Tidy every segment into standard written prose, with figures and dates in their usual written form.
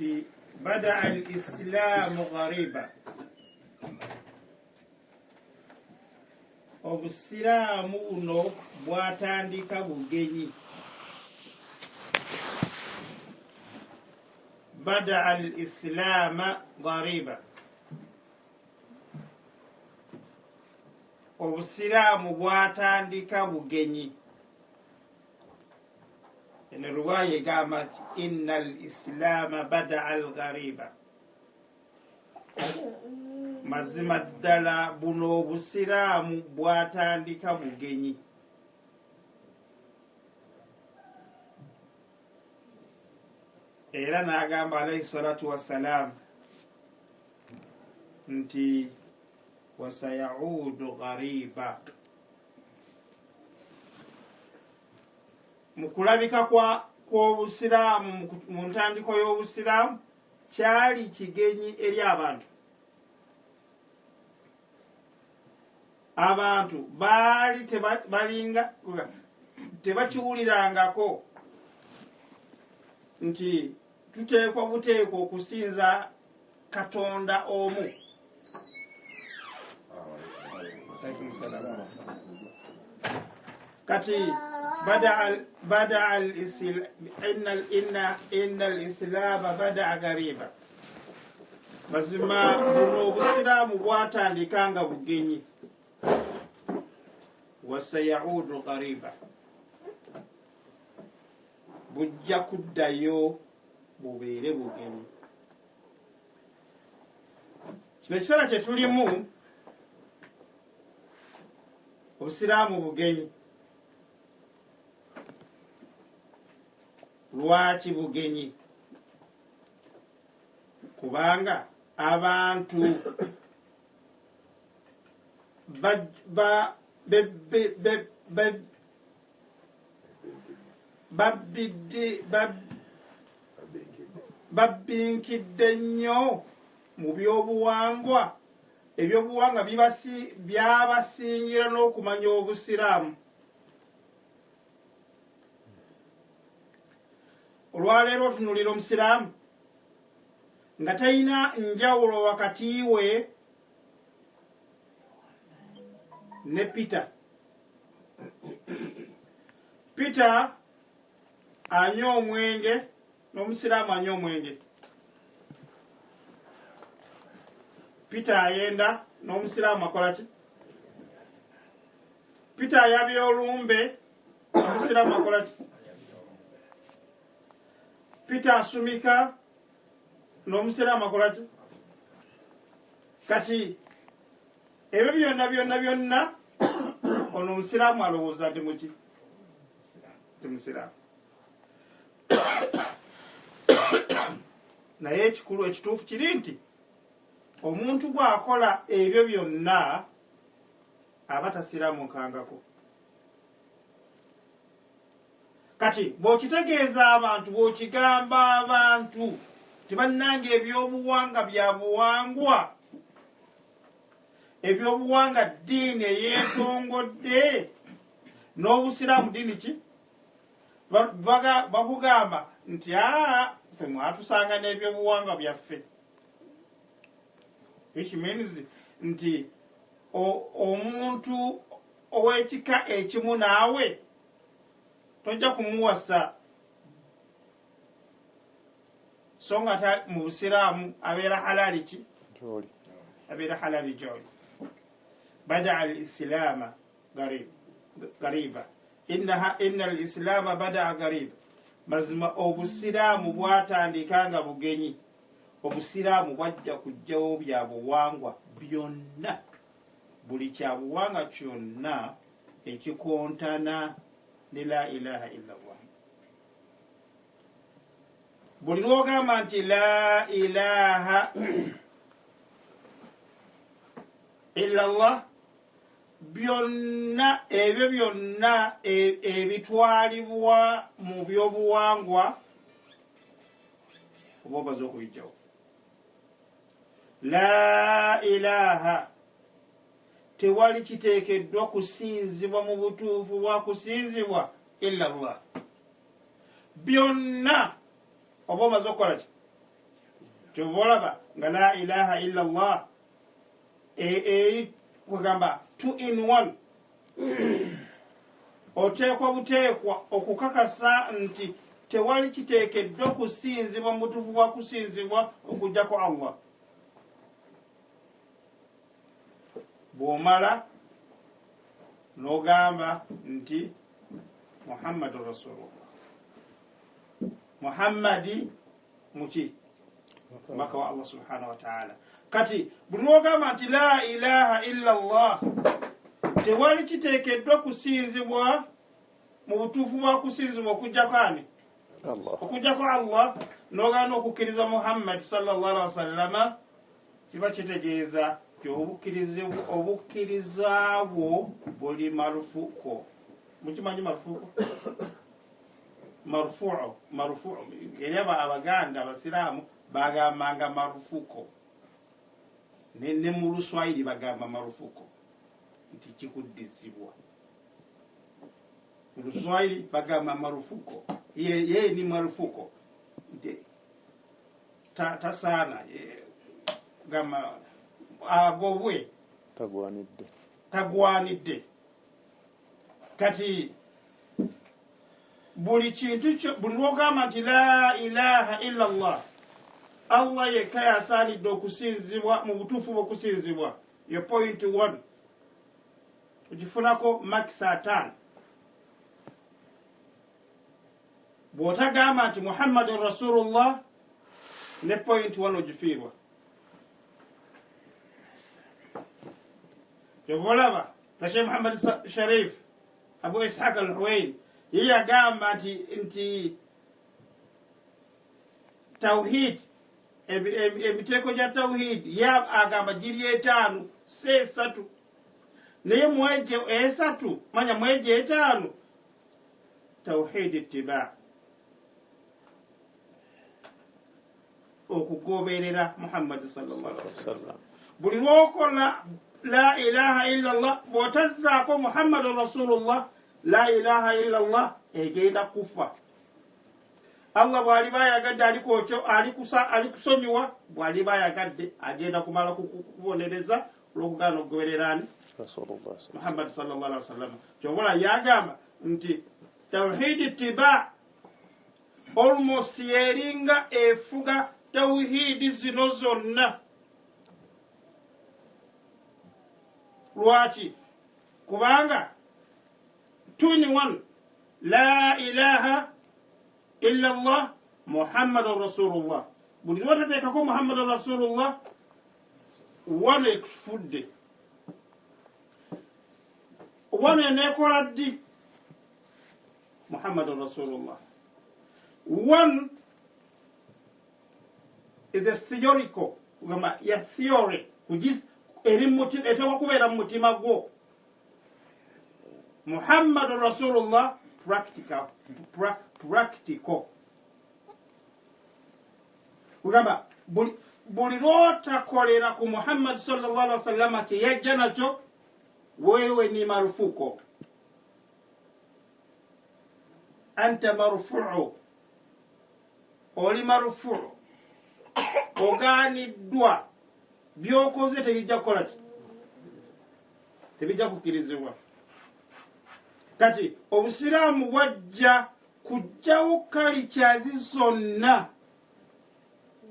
nti bada al-islaamu ghariba, obusiraamu buno bwatandika bugenyi. Bada al-islaama ghariba, obusiraamu bwatandika bugenyi. Eno ruwaya egamba nti inna al-islaama bada al-ghariba, mazima ddala buno obusiraamu bwatandika bugenyi. Era n'agamba alayhi salatu wassalamu nti wasayaudu ghariba, mu kulabika kw'obusiraamu mu ntandiko y'obusiraamu kyali kigenyi eri abantu. Abantu baali tebakiwulirangako nti tuteekwa buteekwa okusinza Katonda omu. Kati inna al-islaama bada ghariba, mazima buno obusiraamu bwatandika nga bugenyi. Wasayaudu ghariba, bujja kuddayo bubeere bugenyi. Kino ekiseera kye tulimu obusiraamu bugenyi. Lwaki bugenyi? Kubanga abantu babbinkidde nnyo mu byobuwangwa. Ebyobuwangwa byabasingira n'okumanya obusiraamu. Olwaleero otunulira omusiraamu nga talina njawulo wakati we ne Peter. Peter anywa omwenge, n'omusiraamu anywa omwenge. Peter ayenda, n'omusiraamu akola ki? Peter ayabya olumbe, n'omusiraamu akola ki? Peter asumika, n'omusiraamu akola ki? Kati ebyo byonna ono omusiraamu alowooza nti muki? Musiraamu. Naye ekikulu ekituufu kiri nti omuntu bw'akola ebyo byonna aba tasiraamunkangako. Kati bw'okitegeeza abantu, bw'okigamba abantu tibannanga ebyobuwanga bya buwangwa, ebyobuwanga ddiini eyeetongodde, n'obusiraamu ddiini ki? Bakugamba nti ffe mwatusanga n'ebyobuwangwa byaffe. Which means nti omuntu ow'ekika ekimu naawe tojja kumuwasa, so nga mu busiraamu abeera halali ki? Abeera halali gy'oli. Bada al-islaama ghariba, inna al-islaama bada ghariba, mazima obusiraamu bwatandika nga bugenyi. Obusiraamu bwajja kujjawo bya buwangwa byonna, buli kya buwangwa kyonna ekikontana ne la ilaha illallah. Buli lw'ogamba nti la ilaha illallah, byonna ebyo byonna ebitwalibwa mu byobuwangwa oba obaze okubijjawo. La ilaha, tewali kiteekeddwa kusinzibwa mu butuufu bwa kusinzibwa illa Allah. Byonna oba omaze okukola ki? kyovolaba nga la ilaha illa Allah kwegamba 2 in 1 oteekwa buteekwa okukakasa nti tewali kiteekeddwa kusinzibwa mu butuufu bwa kusinzibwa okujjako Allah. bw'omala n'ogamba nti Muhammadun Rasulullah, Muhammadi muki maka wa Allah subhanahu wa ta'ala. Kati buli lw'ogamba nti la ilaha illa Allah tewali kiteekeddwa kusinzibwa mu butuufu bwa kusinzibwa okujjako ani? Okujjako Allah. N'ogana okukkiriza Muhammad sallallahu alaihi wasallama kiba kitegeeza obukkiriza bwo buli marufuko. Mukimanyi marufuko? Marufu'u eri abaganda abasiraamu bagambanga marufuko, ne mu Luswayiri bagamba marufuko nti kikuddizibwa. Mu Luswayiri bagamba marufuko, ye ni marufuko tasaana gamba agobwe tagwanidde. Kati buli kintu buli lw'ogamba nti la ilaha illa Allah, Allah yekka yasaanidde okusinzibwa mu butuufu bw'okusinzibwa. Yo point 1 ogifunako makisa 5. bw'otagamba nti Muhammadun Rasulullah ne point 1 ogifiirwa. kyovolaba Sheikh Muhammad Sharif Abu Ishaq al-Huwaini ye yagamba nti tawhid emiteeko gya tawhid agamba giri 5 se 3 naye mweje 3 manya mweje 5 tawhid ittiba okugoberera Muhammad sallallahu alaihi wasallam. buli lw'okola la ilaha illa Allah bw'otazzaako Muhammadun Rasulullah la ilaha illa Allah egenda kufa. Allah bw'aliba ayagadde alikusonyiwa, bw'aliba ayagadde agenda kumala kukubonereza olw'okugaana okugobererani Muhammad sallallahu alaihi wasallam. kyobola yagamba nti tawhid ittiba almost yeringa efuga tawhidi zino zonna. Lwaki? Kubanga 2 in 1 la ilaha illa Allah Muhammadun Rasulullah. buli lwotateekako Muhammadun Rasulullah 1 ekufudde. 1 eneekola ddi? Muhammadun Rasulullah. 1 is a theoretical, ya theory eteekwa kubeera mu mutima gwo. Muhammadun Rasulullah practical. Kugamba buli lw'otakolera ku Muhammad sallallahu alaihi wasallam kyeyajja nakyo wewe ni marufuko. Anta marufu'u, oli marufu'u, ogaaniddwa. Byokoze tebijja kukola ki? Tebijja kukkirizibwa. Kati Obusiraamu bwajja kujjawo kalicazi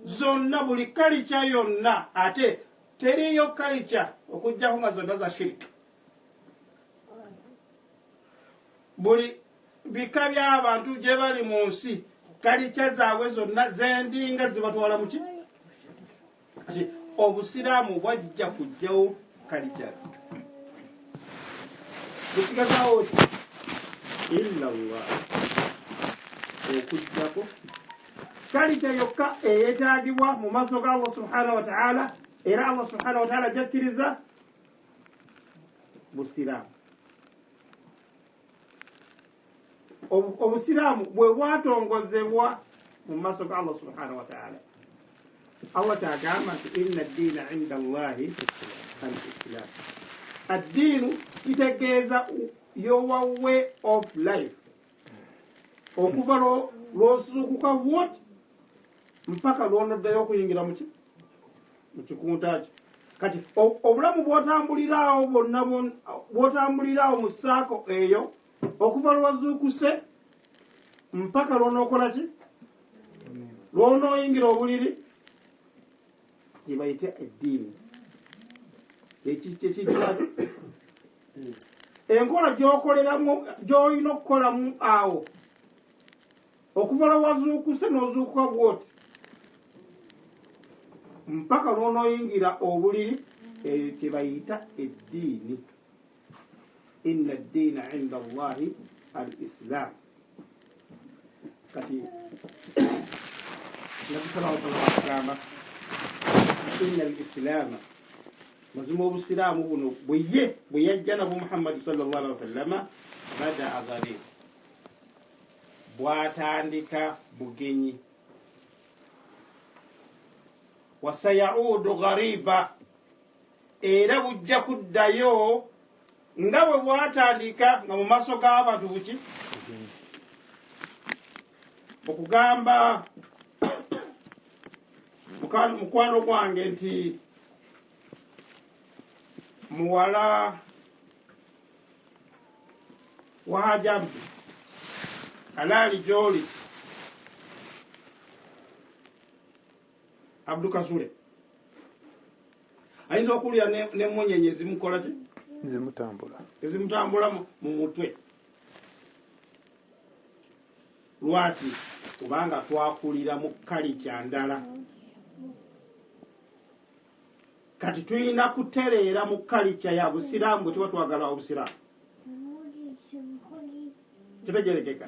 zonna buli kalica yonna, ate teriyo kalica okujjako nga zonna za shiriki. Buli bika by'abantu gye bali mu nsi kalica zaabwe zonna zendinga zibatwala mu ki? Kati Obusiraamu bwajja kujjawo kalicazi. Busigazaawo illa Allah okujjako kalica yokka eyeetaagibwa mu maaso ga Allah subhanahu wa ta'ala, era Allah subhanahu wa ta'ala jakkiriza Busiraamu. Obusiraamu bwe bwatongozebwa mu maaso ga Allah subhanahu wa ta'ala, Allah kyagamba nti inna ad-diina 'inda Allahi al-Islam. Ad-diinu kitegeeza your way of life. Okuva lw'osuukuka what? mpaka lwonoddayo okuyingira mu kikunta kyo. Kati obulamu bw'otambuliraawo bwonna bw'otambuliraawo mu ssaako eyo okuva lwazuukuse mpaka lwonookola ki lwonooyingira obuliri gye bayita eddiini ekikijwati enkola gy'okoleramu gy'olina okukolamu awo okuva lwazuukuse n'ozuukuka bwoti mpaka lwonooyingira obuliri eyo kye bayita eddiini. inna addiina inda allahi al islam. Kati nabi sallallahu alaihi wasallam inna al islaama mazima obusiraamu buno bwe yajja nabwo Muhammad sallallahu alaihi wasallam badaa gharib bwatandika bugenyi wasayaudu ghariba era bujja kuddayo nga bwe bwatandika nga mu maaso g'abantu buki okugamba mukwano gwange nti muwala wa Hajabdi alaali gy'oli Abdu Kasule ayinza okulya n'emmunyenye ezimukola ki ezimutambula mu mutwe. Lwaki? Kubanga twakulira mu kalica ndala. Kati tulina kutereera mu kalica ya busiraamu bwe tuba twagala obusiraamu. Kitegerekeka.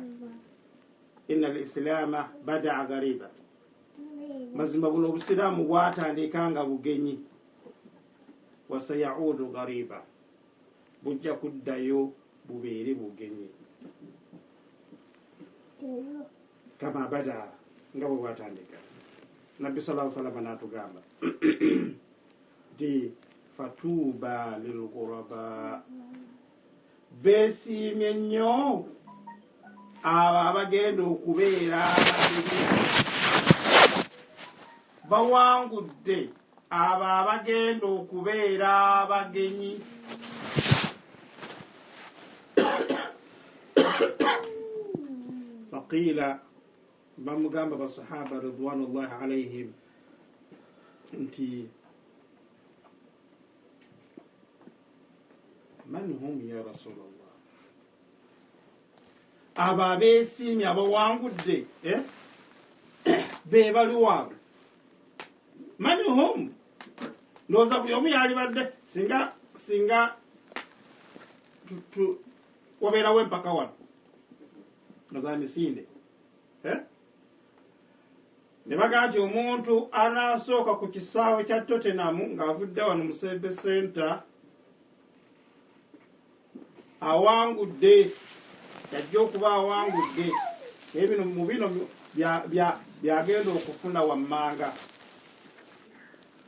inna al islaama badaa ghariba mazima buno obusiraamu bwatandika nga bugenyi wasayaudu ghariba bujja kuddayo bubeere bugenyi kama bada nga bwe bwatandika. Nabbi sallallahu alaihi wasallam n'atugamba nti fatuuba lilghuraba beesiimye nnyo abo abagenda okubeera bawangudde abo abagenda okubeera abagenyi. Faqiila bamugamba basahaba ridwanullahi alaihim nti man hum ya rasulallah abo abeesiimye abawangudde be baliwaabwe man hum ndowooza buli omu yalibadde singa wabeerawo empaka wano nga za misinde ne bagaa nti omuntu anaasooka ku kisaawe kya Tottenham ng'avudde wano mu Sebe Center awangudde yajja okuba awangudde naye mu bino byagenda okufuna wammanga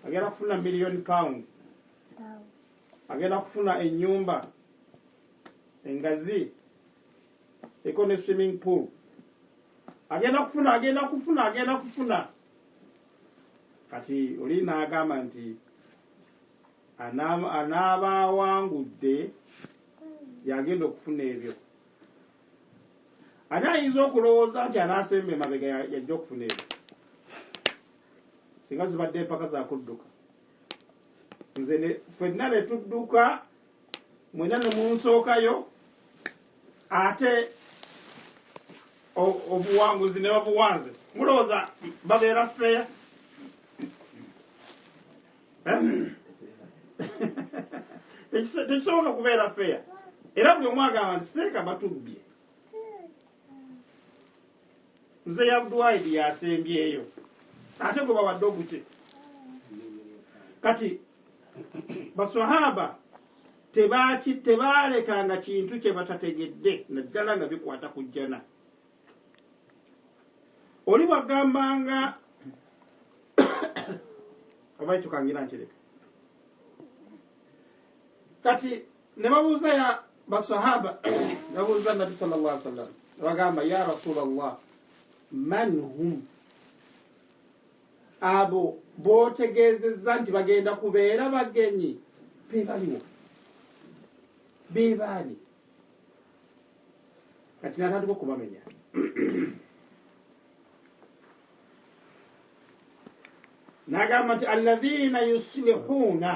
agenda kufuna £1,000,000 agenda kufuna ennyumba engazi eko ne swimming pool agenda kufuna. Kati oli n'agamba nti anaaba awangudde yagenda okufuna ebyo. Ani ayinza okulowooza nti anaasemba emabega yajja okufuna ebyo singa zibadde empaka za kudduka? Nze ffenna ne tudduka mwena ne munsookayo ate obuwanguzi ne babuwanze mulowooza babeera feya? Tekisobola okubeera feya. Era buli omu agamba nti seeka batubbye. Nze Abduwaidi yasembyeyo ate gwe bawadde obuki. Kati baswahaba tebaalekanga kintu kye batategedde naddala nga bikwata ku jjana. Oli bagambanga oba tukangira nkireka. Kati ne babuuza ya basahaba babuuza Nabi sallallahu alaihi wasallam bagamba ya Rasulallah man hum abo bootegeezezza nti bagenda kubeera bagenyi bebaliwo bebaani kati natandika okubamenya nagamba nti alladhina yuslihuuna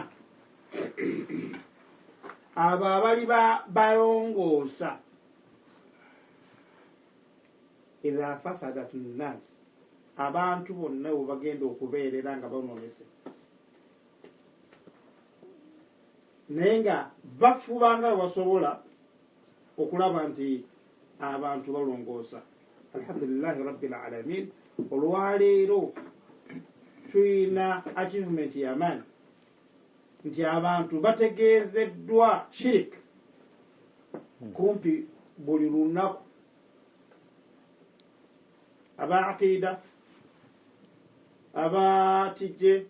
abo abali balongoosa idha fasadat nnas abantu bonna bwe bagenda okubeerera nga bonoonese naye nga bafubanga webasobola okulaba nti abantu balongoosa. Alhamdulillahi rabbil alamin. Olwaleero tulina achievement y'amaanyi nti abantu bategeezeddwa shirik kumpi buli lunaku. Aba aqida, aba tije,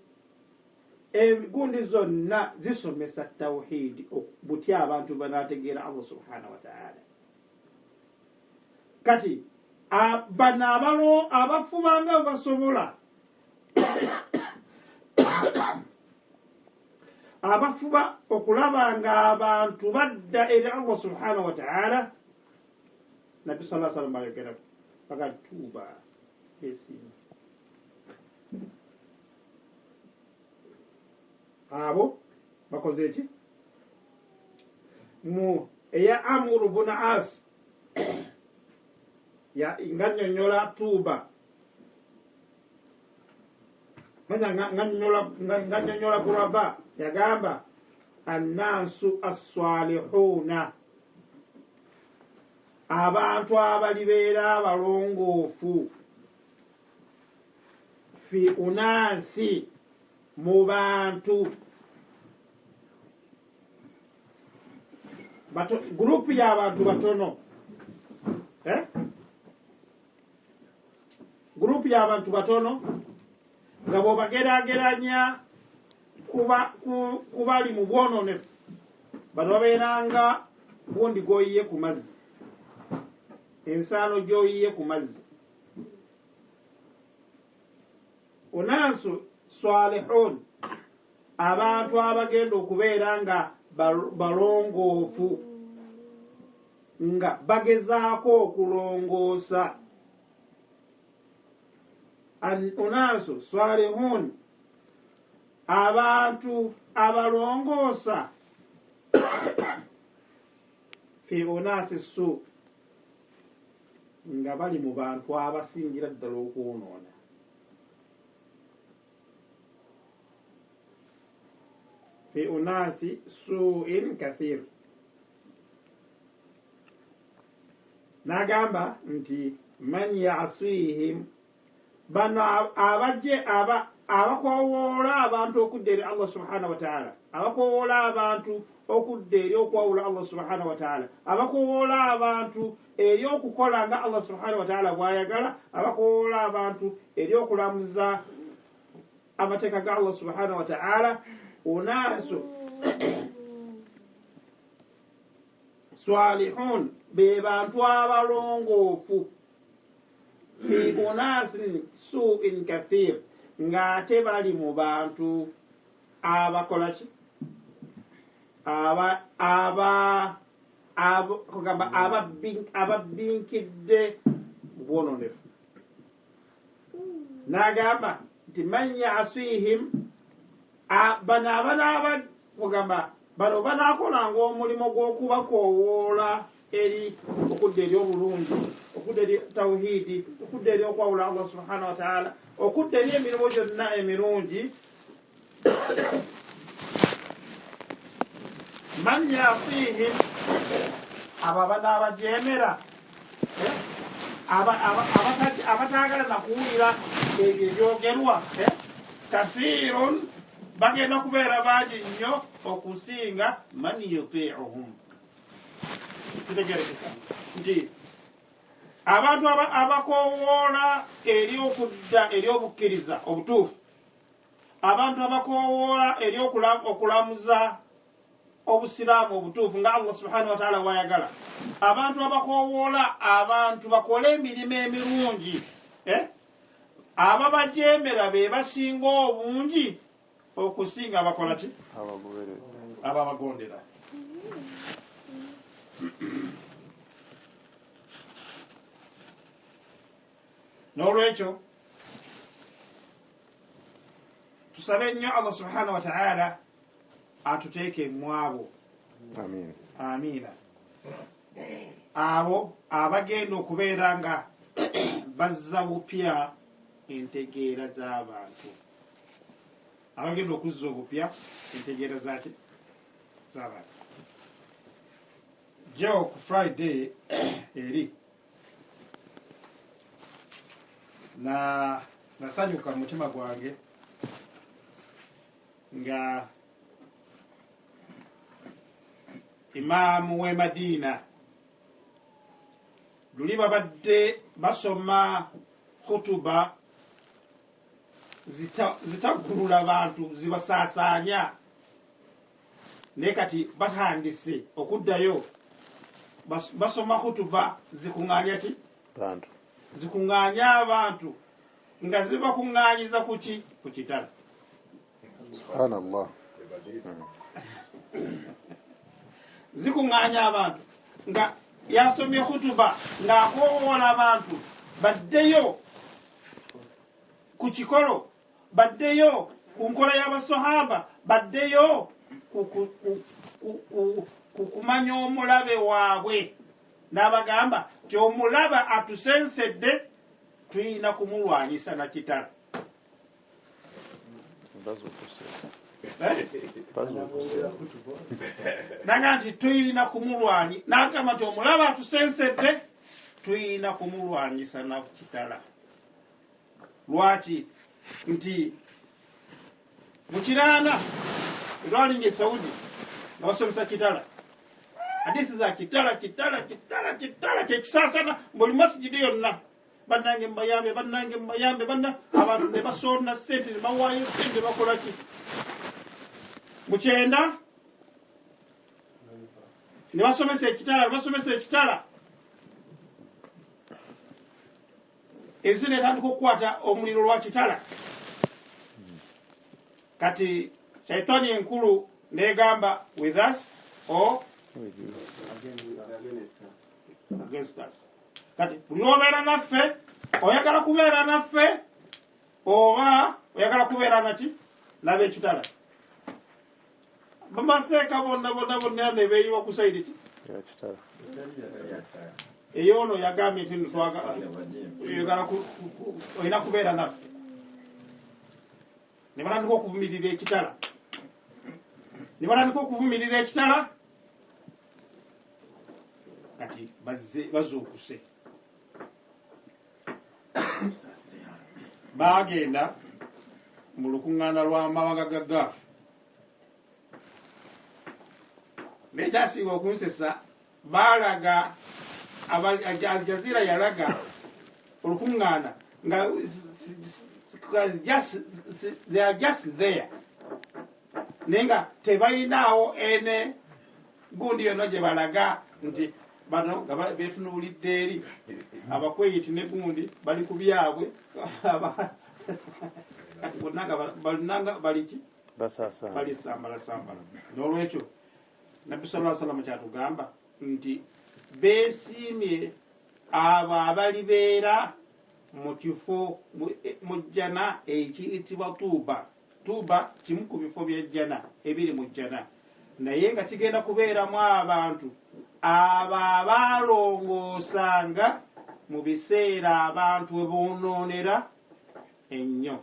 ebigundi zonna zisomesa tawhidi butya abantu banategeera Allah subhanahu wa ta'ala. Kati bano abafubanga basobola abafuba okulaba nga abantu badda eri Allah subhanahu wa ta'ala. Nabi sallallahu alaihi wasallam alekera bakatuba esini abo bakoze eki mu eya Amr ibn As ya nganyonyola tuba nganyonyola kuraba yagamba annasu as-salihuna abantu abalibeera abalongoofu fi unasi mu bantu gurupu y'abantu batono gurupu y'abantu batono nga bw'obageraageranya kubali mu bwononefu bano babeeranga gundi goyiye ku mazzi ensaano gyoyiye ku mazzi. Unaasu salihun abantu abagenda okubeera nga balongoofu nga bagezaako okulongoosa. Unaasu salihun abantu abalongoosa fi unaasi su nga bali mu bantu abasingira ddala okwonoona. Fi unasi su'in kathir. Nagamba nti man ya'sihim bano abaje abakowoola abantu okudda eri Allah subhanahu wa ta'ala, abakowoola abantu okudda eri okwawula Allah subhanahu wa ta'ala, abakowoola abantu eri okukola nga Allah subhanahu wa ta'ala bw'ayagala, abakowoola abantu eri okulamuza amateeka ga Allah subhanahu wa ta'ala. Unaasu salihun be bantu abalongoofu fi unaasin su'in kathir ng'ate bali mu bantu abakola ki ababinkidde bwononefu. N'agamba nti man ya'sihim bano abanaaba kugamba bano banaakolanga omulimu gw'okubakoowoola eri okudda eri obulungi, okudda eri tawhidi, okudda eri okwawula Allah subhanahu wa ta'ala, okudda eri emirimu gyonna emirungi. Man yasihim abo banaabajeemera abataagala nakuwulira ebyo ebyogerwa kathirun bagenda kubeera bangi nnyo okusinga man yuti'uhum. Kitegerekeka nti abantu abakoowoola eri okudda eri obukkiriza obutuufu, abantu abakoowoola eri okulamuza Obusilaamu obutuufu nga Allah subhanahu wa ta'ala wayagala, abantu abakoowoola abantu bakole emirimu emirungi ababajeemera be basinga obungi okusinga abakola ki ababagondera. N'olwekyo tusabe nnyo Allah subhanahu wa ta'ala atuteeke mu abo amiina abo abagenda okubeera nga bazza bupya entegeera z'abantu, abagenda okuzza obupya entegeera z'abantu. Jo ku Friday eri nasanyuka mu mutima gwange nga imaamu w'e Madiina luli babadde basoma khutuba zitaggulula bantu zibasaasaanya, naye kati batandise okuddayo basoma khutuba zikuŋŋaanya ki bantu, zikuŋŋaanya abantu nga zibakuŋŋaanyiza kuki ku kitala. Subhanallah. Zikuŋŋaanya abantu nga yasomye khutuba ng'akoowola abantu baddeyo ku kikolo, baddeyo ku nkola y'abasahaba, baddeyo ku kumanya omulabe waabwe, n'abagamba ti omulaba atusensedde tuyina kumulwanyisa na kitala. Naga nti tuyina kumulwanyi, n'agamba nti omulaba atusensedde tuyina kumulwanyisa na kitala. Lwaki? Nti mu kiraana etwalinga e Saudi nga basomesa kitala, hadithi za kitala kyekisaasana buli masijidi yonna, bannange mbayambe abantu ne basoona ssente ne bawaayo ssente bakola ki. Mu kyenda ne basomesa ekitala ensi netandika okukwata omuliro lwa kitala. Kati shaitani enkulu negamba with us or against us. Kati buli obeera naffe oyagala kubeera naffe oba oyagala kubeera naki n'ab'ekitala. Bamaseeka bonna ne beeyiwa ku sayidi ki eyo ono yagambye nti olina kubeera naffe, ne batandika okuvumirira ekitala, kati bazuukuse bagenda mu lukuŋŋaana lw'amawanga gaggaafu. Nekyasinga okunsesa baalaga Aljazeera yalaga olukuŋŋaana nga they are just there, naye nga tebayinaawo ene gundi yonna gye balaga nti bano nga beetunuulidde eri abakweyiti ne gundi bali ku byabwe kati bonna nga baliki balisambala. N'olwekyo Nabbi sallallahu alaihi wasallam kyatugamba nti beesiimye abo abalibeera mu kifo mu jjana ekiyitibwa Tuuba kimu ku bifo by'ejjana ebiri mu jjana, naye nga kigenda kubeeramu abantu abo abaalongoosanga mu biseera abantu we boonoonera ennyo.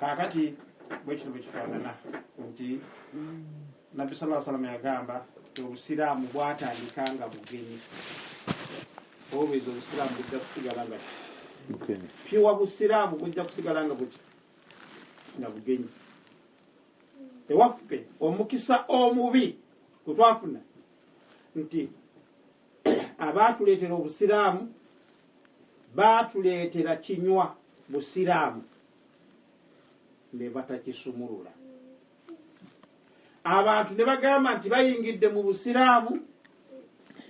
Kaakati bwe kino bwe kifaanana nti Nabbi sallallahu alaihi wasallam yagamba Obusiraamu bwatandika nga bugenyi, always Obusiraamu bujja kusigala nga bugenyi, piwa Busiraamu bujja kusigala nga bugenyi. Ewaffe omukisa omubi gwe twafuna nti abaatuleetera Obusiraamu baatuleetera kinywa Busiraamu ne batakisumulula. Abantu ne bagamba nti bayingidde mu Busiraamu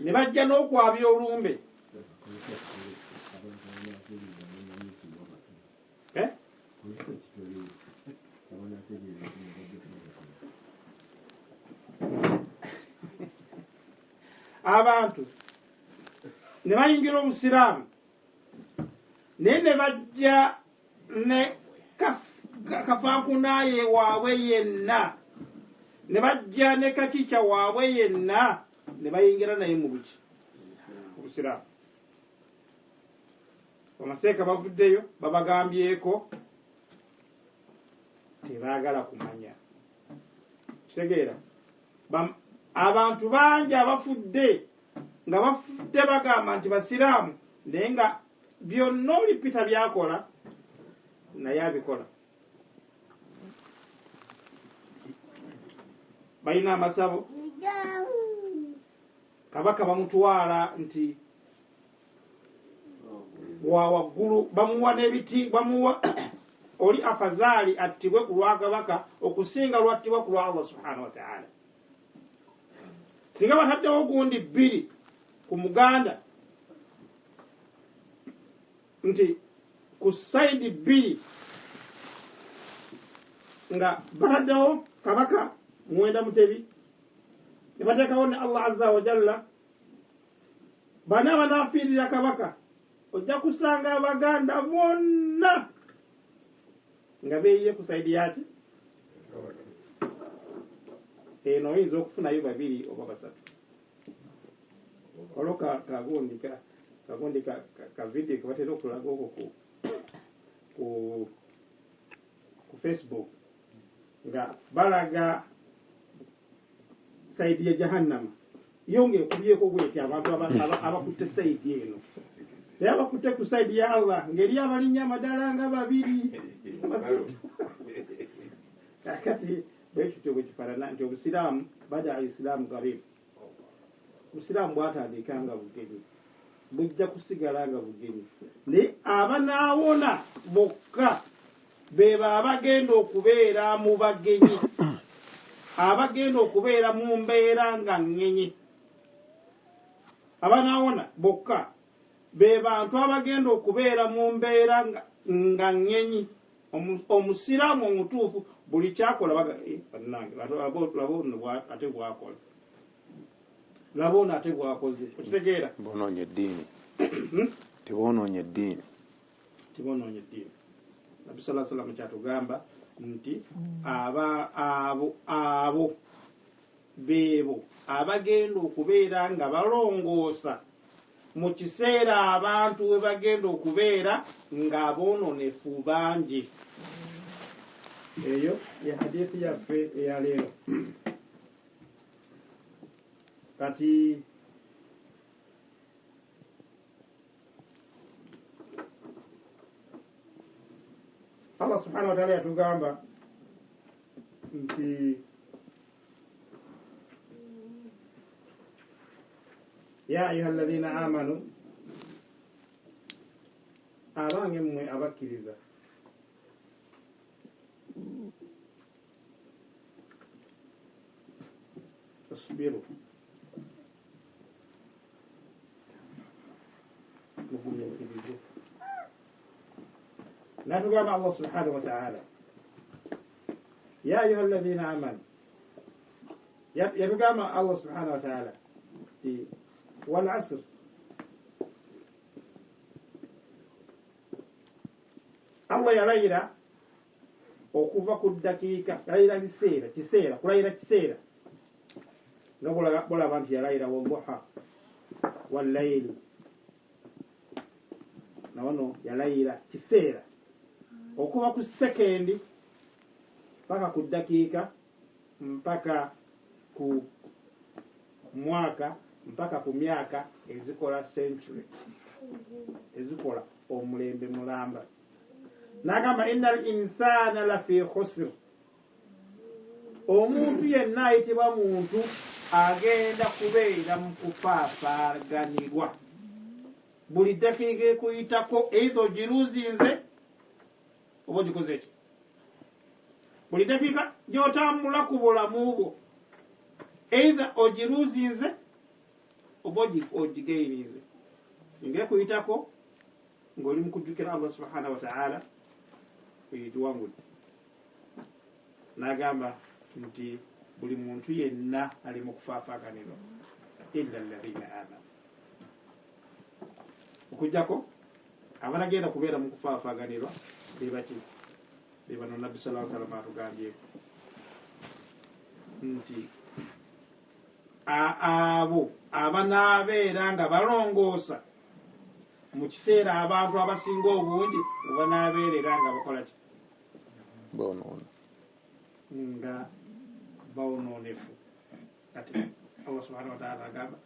ne bajja n'okwabya olumbe. abantu ne bayingira Obusiraamu naye ne bajja ne kafaakunaaye waabwe yenna ne bajja ne kakica waabwe yenna ne bayingira naye mu buki Obusiraamu. Bamaseeka bavuddeyo babagambyeko tebaagala kumanya. Kitegeera abantu bangi abafudde nga bafudde bagamba nti Basiraamu naye nga byonna olipita byakola naye abikola. Balina amasabo kabaka bamutwala nti wawaggulu bamuwa n'ebiti bamuwa oli afazaali attibwe ku lwa kabaka okusinga lwattibwa ku lwa Allah subhanahu wa ta'ala. Singa bataddewo gundi bbiri ku muganda nti ku saidi bbiri nga bataddewo kabaka muwenda mutebi ne bateekawo ne Allah azza wa jalla bana banaafiirira kabaka ojja kusanga abaganda bonna nga beeyiye ku saidi yaki eno oyinza okufunayo babiri oba basatu olwo kagundi ka video kebatera okulaga okwo ku Facebook nga balaga saidi ya jahannama yonge kubyeko bweti abantu abakutte saidi eno naye abakutte ku saidi ya Allah ngeri abalinya amadala nga babiri kati bwekityo bwekifaanana nti Obusiraamu bada Islaamu garib. Obusiraamu bwatandika nga bugenyi bujja kusigala nga bugenyi naye abanaawona bokka beba abagenda okubeera mu bagenyi abagenda okubeera mu mbeera nga ŋŋenyi. Abanaawona bokka be bantu abagenda okubeera mu mbeera nga ŋŋenyi. Omusiraamu omutuufu buli kyakola ate bwakola laba ono ate bwakoze okitegeera bonoonye eddiini tebonoonye eddiini Nabbi sallallahu alayhi wa sallam kyatugamba nti abo beebo abagenda okubeera nga balongoosa mu kiseera abantu we bagenda okubeera nga boononefu bangi. Eyo ya hadithi yaffe eya leero. Kati Allah subhanahu wa ta'ala yatugamba nti ya ayuha alladhina amanu abange mmwe abakkiriza tasbiru natugamba Allah subhanahu wa ta'ala ya ayuha alladhina amanu yatugamba Allah subhanahu wa ta'ala wal asr Allah yalayira okuva ku ddakiika yalayira kiseera kulayira kiseera nga bulaba nti yalayira wadduha wallayli nawono yalayira kiseera okuva ku sekendi mpaka ku ddakiika mpaka ku mwaka mpaka ku myaka ezikola century ezikola omulembe mulamba. Nagamba innal insana lafi khusr, omuntu yenna ayitibwa muntu agenda kubeera mu kupaapaganirwa. Buli ddakiika ekuyitako eitha ogiruuzinze oba ogikoze ki. Buli ddakiika gy'otambula ku bulamu bwo eitha ogiruuzinze oba ogigeyirize. Singa ekuyitako ng'oli mu kujjukira Allah subhanahu wa ta'ala oyituwangudde. N'agamba nti buli muntu yenna ali mu kufaafaaganirwa. illa alladhina amanu okujjako abalagenda kubeera mu kufaafaganirwa bebaki bebano nabbi sallallahu alaihi wasallam atugambyeko nti abo abanaabeera nga balongoosa mu kiseera abantu abasinga obungi banaabeerera nga bakola ki bonoona nga bawonoonefu ati Allah subhanahu wa ta'ala agamba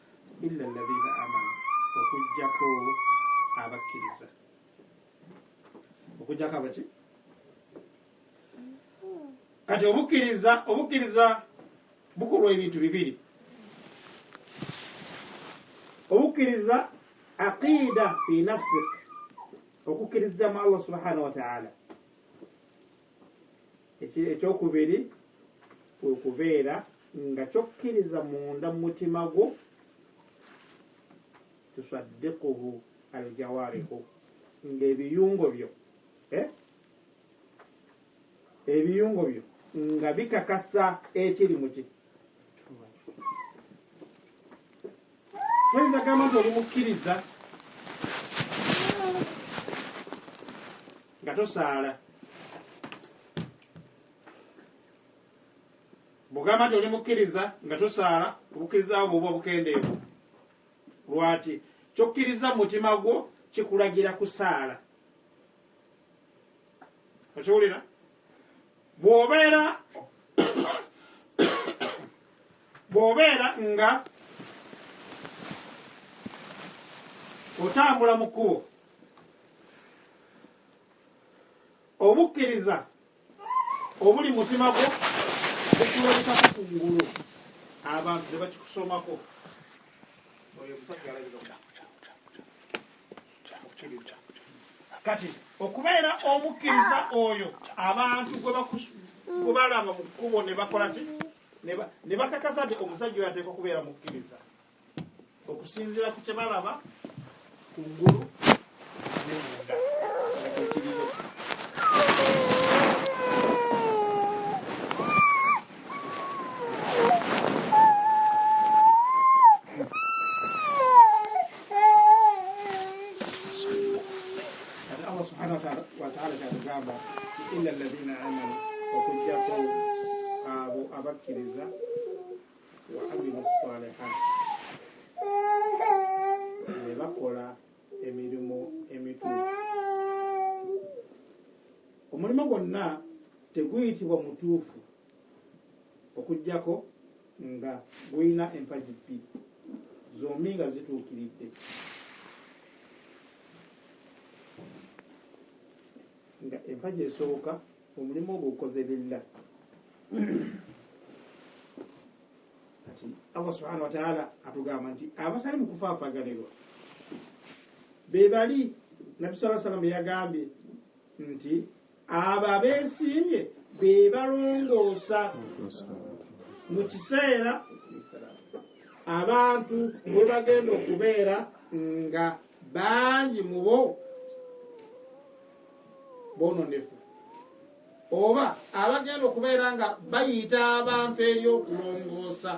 illa alladhina amanu okujjako abakkiriza okujjako abaki kati obukkiriza bukolwa ebintu bibiri obukkiriza aqida fi nafsik okukkiriza mu Allah subhanahu wa ta'ala ekyokubiri okubeera nga kyokkiriza munda mu mutima gwo tusaddiquhu aljawarihu ng'ebiyungo byo ebiyungo byo nga bikakasa ekiri mu ki toyinza gamba nti oli mukkiriza nga tosaala bw'ogamba nti oli mukkiriza nga tosaala obukkiriza bwo bwoba bukendeevu lwaki kyokkiriza mu mutima gwo kikulagira kusaala okiwulira bw'obeera nga otambula mu kkubo obukkiriza obuli mu mutima gwo bukulabikako ku ngulu abantu ze bakikusomako oyo omusajja alabika kati okubeera omukkiriza oyo abantu gwe balaba mu kkubo ne bakola ki ne bakakasa nti omusajja oyo ateekwa kubeera mukkiriza okusinziira ku kye balaba ku ngulu nemunda ekiriyo illa alladhina amanu okujjako abo abakkiriza wa amilu salihat ne bakola emirimu emituufu omulimu gwonna teguyitibwa mutuufu okujjako nga guyina empagi bbiri zombi nga zituukiridde nga empagi esooka omulimu ogwo gukoze lillah ati Allah subhanahu wa ta'ala atugamba nti abatali mu kufaafaganirwa be bali nabbi sallallahu alaihi wasallam yagambye nti abo abeesimbye be balongoosa mu kiseera abantu bwe bagenda okubeera nga bangi mu bo bononefu oba abagenda okubeera nga bayita abantu eri okulongoosa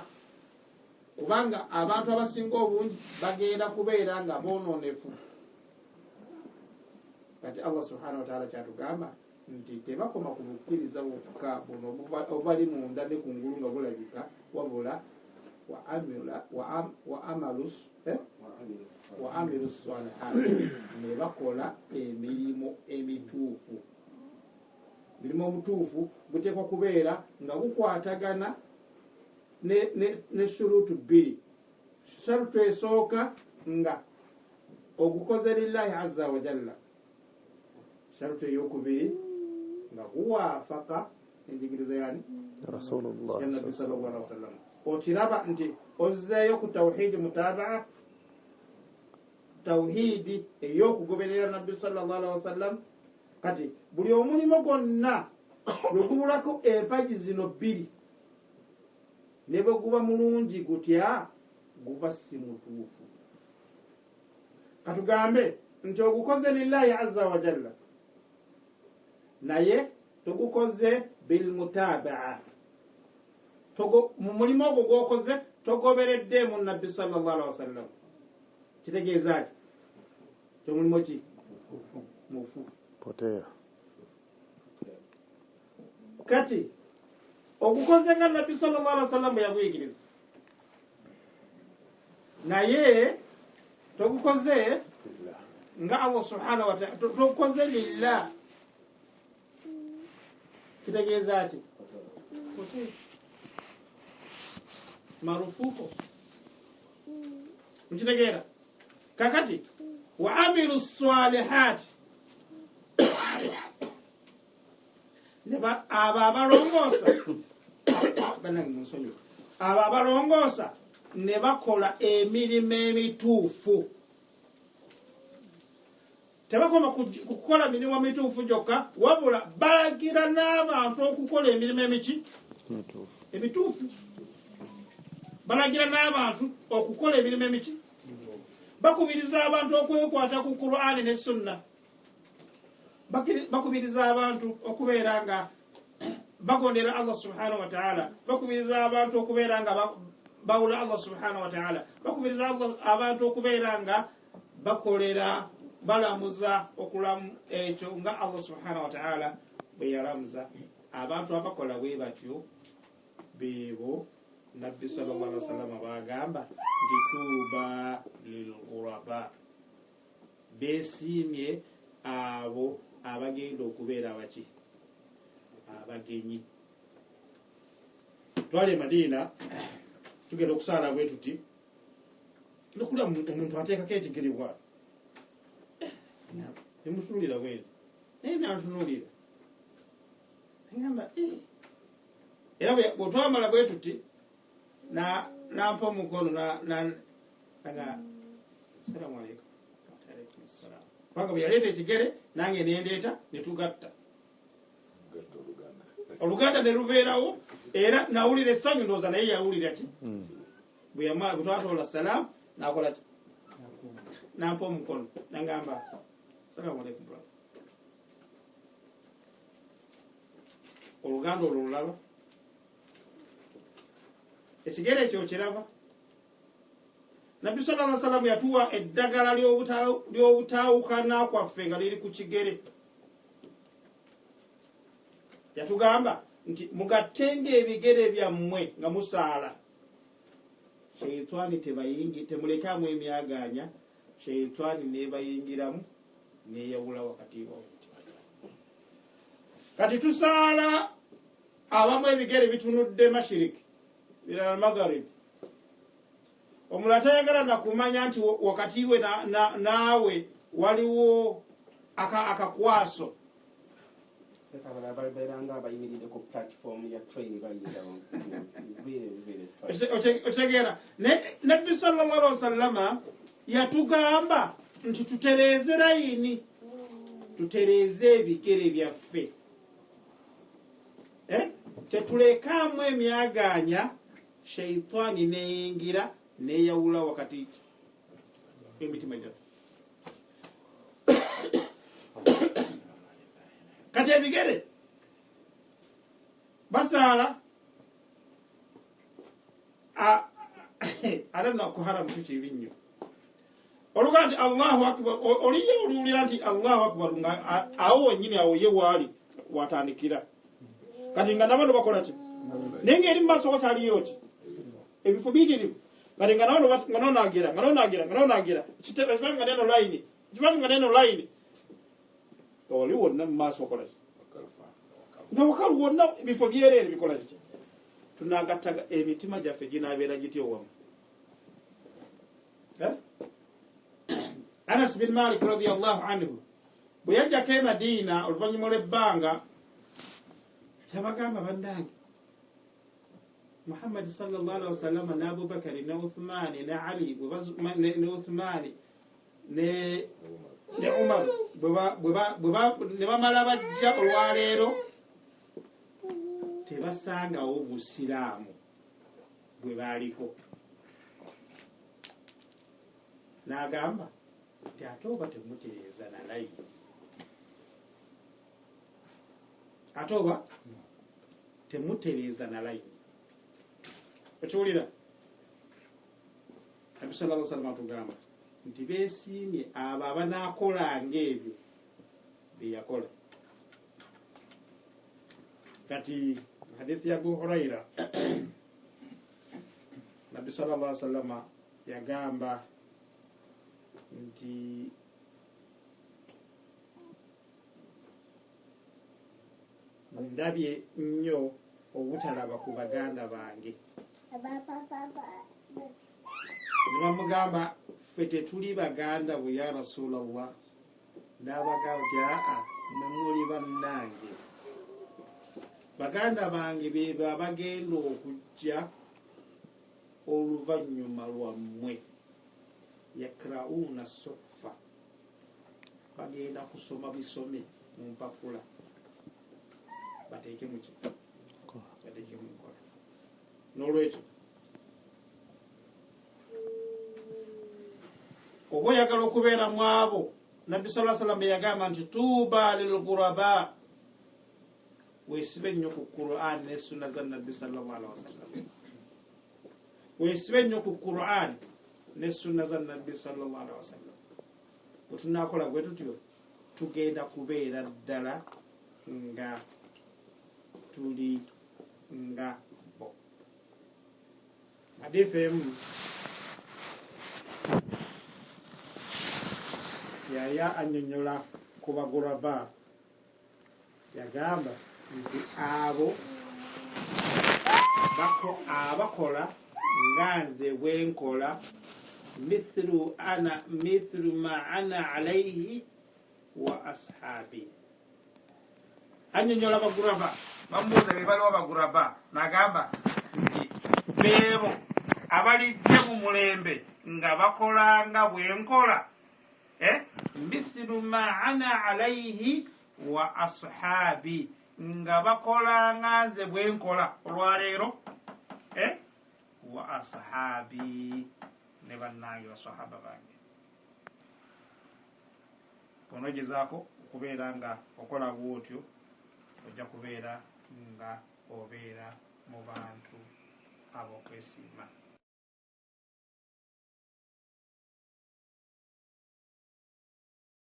kubanga abantu abasinga obungi bagenda kubeera nga bononefu kati Allah subhanahu wa ta'ala kyatugamba nti tebakoma ku bukkiriza bwokka buno obali munda ne ku ngulu nga bulabika wabula wa amilu salihat ne bakola emirimu emituufu emirimu omutuufu guteekwa kubeera nga gukwatagana ne shurutu bbiri sharutu esooka nga ogukoze lillahi azza wa jalla sharutu eyokubiri nga guwaafaka enjigiriza yani rasulullah nabbi sallallahu alaihi wasallam okiraba nti ozzeeyo ku tawhidi mutabaa tawhidi ey'okugoberera nabbi sallallahu alaihi wasallam kati buli omulimu gwonna lwe gubulako empagi zino bbiri ne bwe guba mulungi gutya guba si mutuufu katugambe nti ogukoze lillahi azza wa jalla naye togukoze bilmutabaa mu mulimu ogwo gwokoze togoberedde mu nabbi sallallahu alaihi wasallam kitegeeza ki tomulimu ki mufu potea kati okukoze nga nabbi sallallahu alaihi wasallam bwe yabuyigiriza naye tokukoze nga Allah subhanahu wa ta'ala tokukoze lillah kitegeeza ati marufuku mkitegeera kakati wa amilu salihati neba aba abalongoosa ne bakola emirimu emituufu tebakoma kukola mirimu emituufu gyokka wabula balagira n'abantu okukola emirimu emituufu balagira n'abantu okukola emirimu emiki bakubiriza abantu okwekwata ku Qur'ani ne Sunna bakubiriza abantu okubeera nga bagondera Allah subhanahu wa ta'ala bakubiriza abantu okubeera nga bawula Allah subhanahu wa ta'ala bakubiriza abantu okubeera nga bakolera balamuza okulamu ekyo nga Allah subhanahu wa ta'ala bwe yalamuza abantu abakola bwe batyo beebo nabbi sallallahu alaihi wasallam bagamba nti tuuba lilghuraba besimye abo abagenda okubeera baki abagenyi twali Madina tugenda okusala bwe tuti nokula omuntu ateekako ekigiribwa nemutunulira bwezi naye nantunulira ngamba era bwetwamala bwe tuti nampa omukono nga assalamu alaikum waalaikum assalam kubanga bwe yaleeta ekigere nange nendeeta netugatta oluganda ne lubeerawo era nawulira essanyu ndowooza naye yawulira ki bwe twatoola salamu nakola ki nampa omukono nangamba assalamu alaikum brother oluganda olwo lulaba ekigere ekyo kiraba nabbi sallallahu alaihi wasallam yatuwa eddagala ly'obutaawukana kwaffe nga liri ku kigere yatugamba nti mugattenga ebigere byammwe nga musaala sheitani temulekamu emyaganya sheitani nebayingiramu neyawula wakati wawe kati tusaala abamu ebigere bitunudde mashiriki birala magharibi omulala tayagala nakumanya nti wakati we naawe waliwo akakwaso otegeera nabbi sallallahu alaihi wasallama yatugamba nti tutereeze layini tutereeze ebigere byaffe tetulekamu emyaganya sheitani neyingira neyawula wakati emitima gyaffe kati ebigere basaala ate nakuharamu tukibi nnyo oluga nti allahu akbar oliye oluwulira nti allahu akbar nga awo wennyini awo ye waali watandikira kati nga nabano bakola ki naye ngaeri mumaaso wakyaliyo ki ebifo biyitirivu kati nga nonagira ekibanga neno layini ekibanga neno layini oli wonna mumaaso okola ki nga wakalu wonna ebifo byereere bikola ki tunagattaga emitima gyaffe ginaabeera gitya owamu Anas bin Malik radiyallahu anhu bwe yajjako e Madiina oluvannyuma lw'ebbanga yabagamba bannange Muhammad sallallahu alaihi wasallam ne Abubakari ne Uthmani ne Ali ne Uthmani ne Umar ne bamala bajja olwaleero tebasangawo Obusilaamu bwe baaliko n'agamba nti ate oba temutereeza na layini ate oba temutereeza na layini okiwulira Nabi sallallahu alaihi wasallam atugamba nti beesiimye abo abanaakolanga ebyo bye yakola. Kati hadithi ya Abu Huraira Nabi sallallahu alaihi wasallam yagamba nti ndabye nnyo obutalaba ku baganda bange. Ne bamugamba ffe tetuli baganda bwe ya Rasulallah. N'abagamba nti aa mwe muli bannange. Baganda bange be bagenda okujja oluvannyuma lwammwe. Yakrauna suffa, bagenda kusoma bisome mu mpapula bateeke mu ki bateeke mu nkola. N'olwekyo oba oyagala okubeera mu abo Nabbi sallallahu alaihi wasallam yagamba nti tuuba lilghuraba, weesibe nnyo ku Qur'an ne sunna za Nabbi sallallahu alaihi wasallam. Weesibe nnyo ku Qur'an ne sunna za Nabbi sallallahu alaihi wasallam. Bwe tunaakola bwe tutyo tugenda kubeera ddala nga tuli nga bo. Hadithi emu yaya annyonnyola ku baguraba, yagamba nti abo abakola nga nze bwenkola mithlu ma ana alaihi wa ashabi. Annyonnyola baguraba, bamubuuza be baliwo baguraba, n'agamba nti beebo abalidde mu mulembe nga bakola nga bwenkola mithlu ma ana alaihi wa ashabi, nga bakola nga nze bwenkola olwaleero wa ashabi, ne bannange basahaba bange. Onogezaako okubeera nga okola bwotyo, ojja kubeera nga obeera mu bantu ab'okwesiima.